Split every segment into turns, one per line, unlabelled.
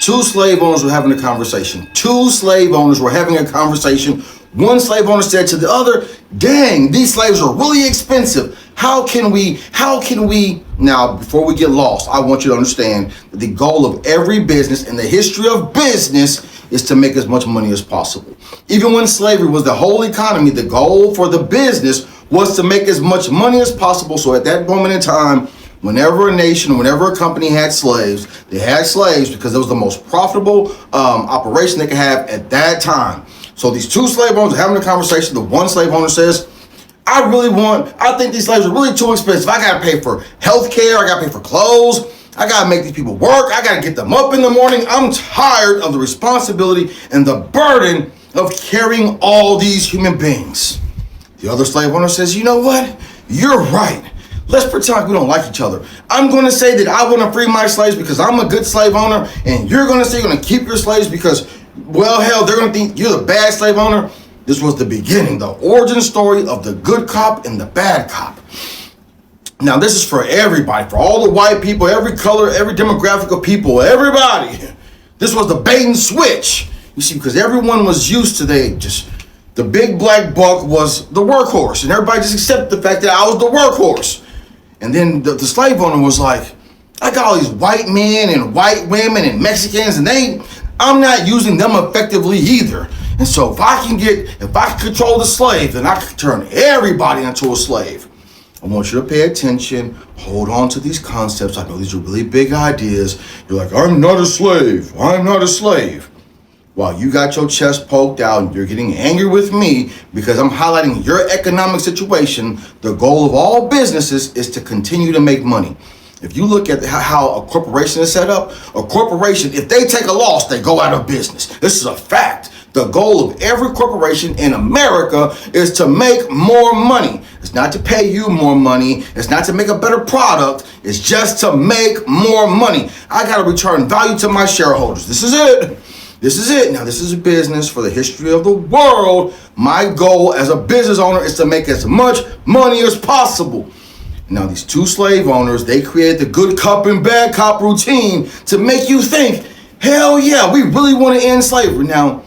Two slave owners were having a conversation. Two slave owners were having a conversation. One slave owner said to the other, dang, these slaves are really expensive. How can we, now before we get lost, I want you to understand that the goal of every business in the history of business is to make as much money as possible. Even when slavery was the whole economy, the goal for the business was to make as much money as possible. So at that moment in time, whenever a nation, whenever a company had slaves, they had slaves because it was the most profitable operation they could have at that time. So these two slave owners are having a conversation. The one slave owner says, I think these slaves are really too expensive. I gotta pay for health care, I gotta pay for clothes, I gotta make these people work, I gotta get them up in the morning. I'm tired of the responsibility and the burden of carrying all these human beings. The other slave owner says, you know what? You're right. Let's pretend like we don't like each other. I'm going to say that I want to free my slaves because I'm a good slave owner, and you're going to say you're going to keep your slaves because, well, hell, they're going to think you're the bad slave owner. This was the beginning, the origin story of the good cop and the bad cop. Now, this is for everybody, for all the white people, every color, every demographic of people, everybody. This was the bait and switch. You see, because everyone was used to the big black buck was the workhorse, and everybody just accepted the fact that I was the workhorse. And then the slave owner was like, I got all these white men and white women and Mexicans, and I'm not using them effectively either. And so if I can control the slave, then I can turn everybody into a slave. I want you to pay attention, hold on to these concepts. I know these are really big ideas. You're like, I'm not a slave. I'm not a slave. While you got your chest poked out and you're getting angry with me because I'm highlighting your economic situation, the goal of all businesses is to continue to make money. If you look at how a corporation is set up, a corporation, if they take a loss, they go out of business. This is a fact. The goal of every corporation in America is to make more money. It's not to pay you more money. It's not to make a better product. It's just to make more money. I got to return value to my shareholders. This is it. This is it. Now, this is a business for the history of the world. My goal as a business owner is to make as much money as possible. Now, these two slave owners, they created the good cop and bad cop routine to make you think, hell yeah, we really want to end slavery. Now,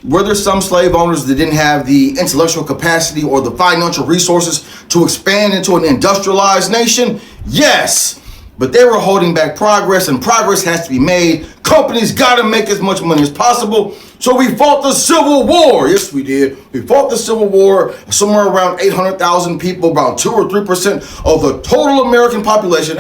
were there some slave owners that didn't have the intellectual capacity or the financial resources to expand into an industrialized nation? Yes. But they were holding back progress, and progress has to be made. Companies got to make as much money as possible. So we fought the Civil War. Yes, we did. We fought the Civil War. Somewhere around 800,000 people, about 2 or 3% of the total American population.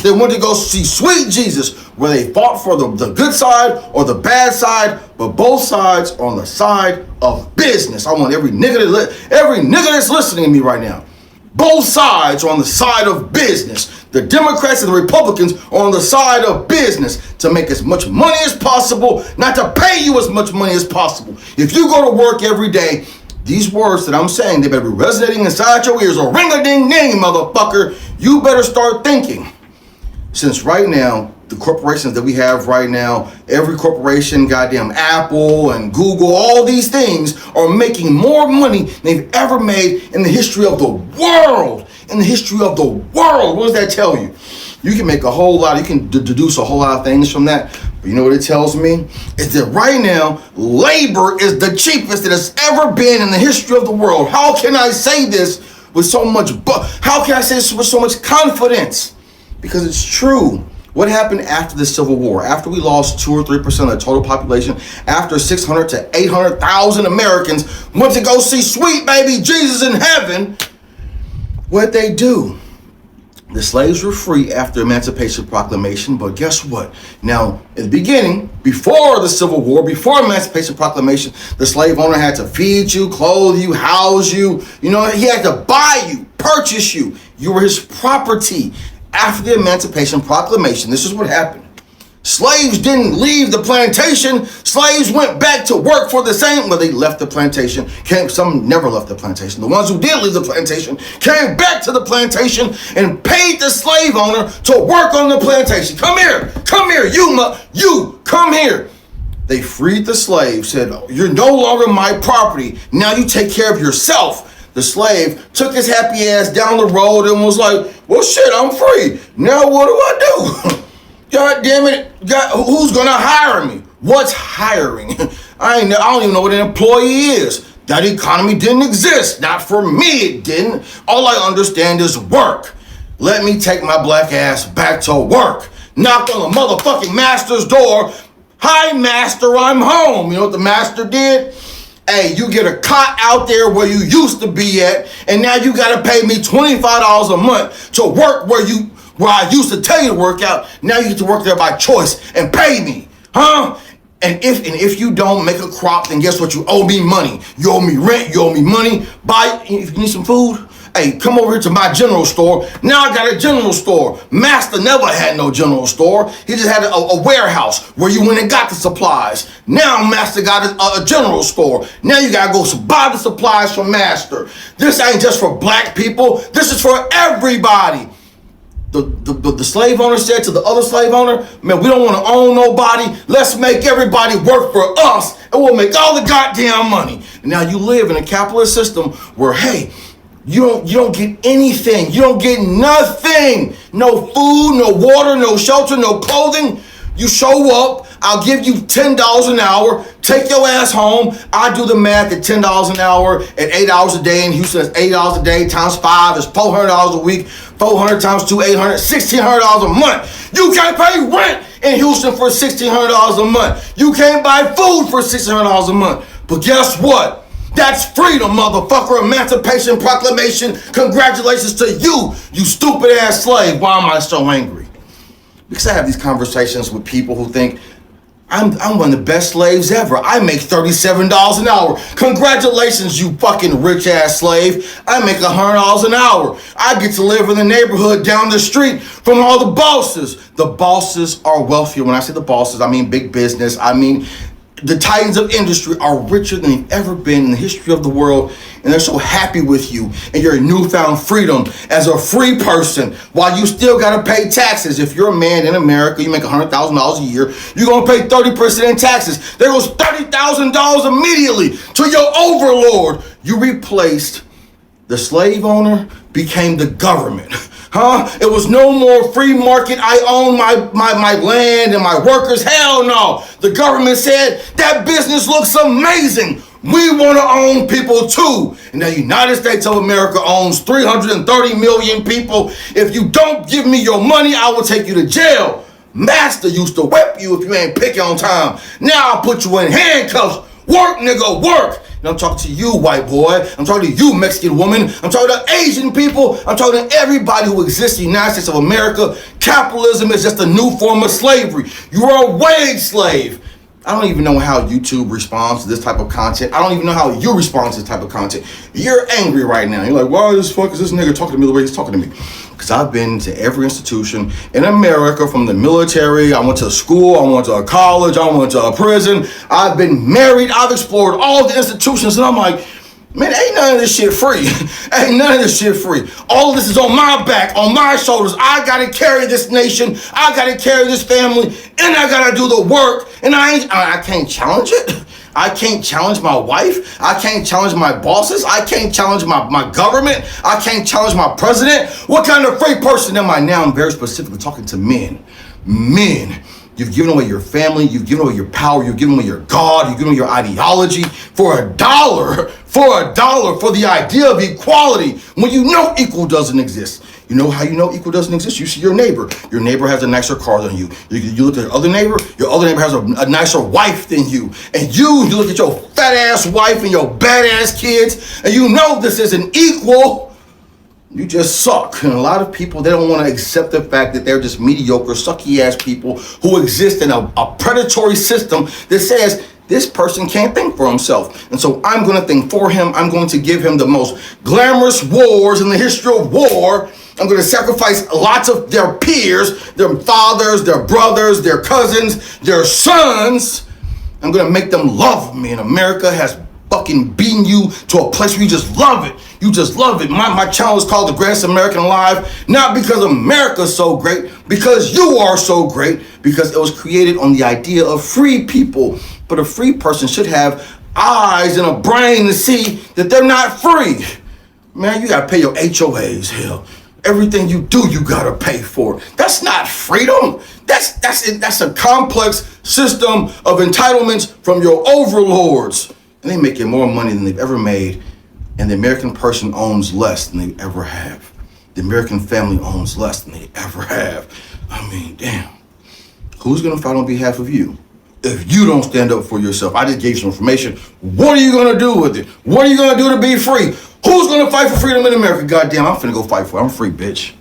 They went to go see sweet Jesus, where they fought for the good side or the bad side, but both sides are on the side of business. I want every nigga that's listening to me right now. Both sides are on the side of business. The Democrats and the Republicans are on the side of business to make as much money as possible, not to pay you as much money as possible. If you go to work every day, these words that I'm saying, they better be resonating inside your ears or ring-a-ding-ding, motherfucker. You better start thinking. Since right now, the corporations that we have right now, every corporation, goddamn Apple and Google, all these things are making more money than they've ever made in the history of the world. In the history of the world. What does that tell you? You can make a whole lot, you can deduce a whole lot of things from that. But you know what it tells me? Is that right now, labor is the cheapest it has ever been in the history of the world. How can I say this with so much, how can I say this with so much confidence? Because it's true. What happened after the Civil War? After we lost 2 or 3% of the total population, after 600 to 800,000 Americans went to go see sweet baby Jesus in heaven, what'd they do? The slaves were free after Emancipation Proclamation, but guess what? Now, in the beginning, before the Civil War, before Emancipation Proclamation, the slave owner had to feed you, clothe you, house you. You know, he had to buy you, purchase you. You were his property. After the Emancipation Proclamation, this is what happened. Slaves didn't leave the plantation. Slaves went back to work for the same, well, they left the plantation. Some never left the plantation. The ones who did leave the plantation came back to the plantation and paid the slave owner to work on the plantation. Come here, you, come here. They freed the slave, said, you're no longer my property. Now you take care of yourself. The slave took his happy ass down the road and was like, well, shit, I'm free. Now what do I do? God damn it, God, who's gonna hire me? What's hiring? I don't even know what an employee is. That economy didn't exist. Not for me, it didn't. All I understand is work. Let me take my black ass back to work. Knocked on the motherfucking master's door. Hi, master, I'm home. You know what the master did? Hey, you get a cot out there where you used to be at, and now you gotta pay me $25 a month to work where I used to tell you to work out. Now you get to work there by choice and pay me, huh? And if you don't make a crop, then guess what? You owe me money. You owe me rent. You owe me money. If you need some food, hey, come over here to my general store. Now I got a general store. Master never had no general store. He just had a warehouse where you went and got the supplies. Now Master got a general store. Now you gotta go buy the supplies from Master. This ain't just for black people. This is for everybody. The slave owner said to the other slave owner, man, we don't want to own nobody. Let's make everybody work for us, and we'll make all the goddamn money. And now you live in a capitalist system where, hey, you don't get anything. You don't get nothing. No food, no water, no shelter, no clothing. You show up, I'll give you $10 an hour, take your ass home. I do the math at $10 an hour at 8 hours a day in Houston. That's $8 a day times 5 is $400 a week. 400 times 2, 800, $1,600 a month. You can't pay rent in Houston for $1,600 a month. You can't buy food for $1,600 a month. But guess what? That's freedom, motherfucker. Emancipation Proclamation. Congratulations to you, you stupid ass slave. Why am I so angry? Because I have these conversations with people who think, I'm one of the best slaves ever. I make $37 an hour. Congratulations, you fucking rich ass slave. I make $100 an hour. I get to live in the neighborhood down the street from all the bosses. The bosses are wealthier. When I say the bosses, I mean big business. I mean the titans of industry are richer than they've ever been in the history of the world, and they're so happy with you and your newfound freedom as a free person while you still gotta pay taxes. If you're a man in America, you make $100,000 a year, you're gonna pay 30% in taxes. There goes $30,000 immediately to your overlord. You replaced the slave owner, became the government. Huh? It was no more free market. I own my land and my workers. Hell no. The government said that business looks amazing. We want to own people too. And the United States of America owns 330 million people. If you don't give me your money, I will take you to jail. Master used to whip you if you ain't picking on time. Now I'll put you in handcuffs. Work, nigga, work. And I'm talking to you, white boy. I'm talking to you, Mexican woman. I'm talking to Asian people. I'm talking to everybody who exists in the United States of America. Capitalism is just a new form of slavery. You are a wage slave. I don't even know how YouTube responds to this type of content. I don't even know how you respond to this type of content. You're angry right now. You're like, why the fuck is this nigga talking to me the way he's talking to me? Because I've been to every institution in America, from the military, I went to school, I went to a college, I went to a prison, I've been married, I've explored all the institutions, and I'm like, man, ain't none of this shit free. Ain't none of this shit free. All of this is on my back, on my shoulders. I gotta carry this nation, I gotta carry this family, and I gotta do the work, and I can't challenge it. I can't challenge my wife. I can't challenge my bosses. I can't challenge my government. I can't challenge my president. What kind of free person am I now? I'm very specifically talking to men. Men. You've given away your family. You've given away your power. You've given away your God. You've given away your ideology for $1. For the idea of equality, when you know equal doesn't exist. You know how you know equal doesn't exist? You see your neighbor. Your neighbor has a nicer car than you. You look at your other neighbor has a nicer wife than you. And you look at your fat ass wife and your badass kids, and you know this isn't equal. You just suck. And a lot of people, they don't want to accept the fact that they're just mediocre, sucky ass people who exist in a predatory system that says, this person can't think for himself. And so I'm going to think for him. I'm going to give him the most glamorous wars in the history of war. I'm going to sacrifice lots of their peers, their fathers, their brothers, their cousins, their sons. I'm going to make them love me. And America has fucking beaten you to a place where you just love it. You just love it. My channel is called The Greatest American Alive, not because America's so great, because you are so great, because it was created on the idea of free people. But a free person should have eyes and a brain to see that they're not free. Man, you gotta pay your HOAs, hell. Everything you do, you gotta pay for. That's not freedom. That's a complex system of entitlements from your overlords. And they making more money than they've ever made. And the American person owns less than they ever have. The American family owns less than they ever have. I mean, damn. Who's gonna fight on behalf of you if you don't stand up for yourself? I just gave you some information. What are you gonna do with it? What are you gonna do to be free? Who's gonna fight for freedom in America? Goddamn, I'm finna go fight for it. I'm free, bitch.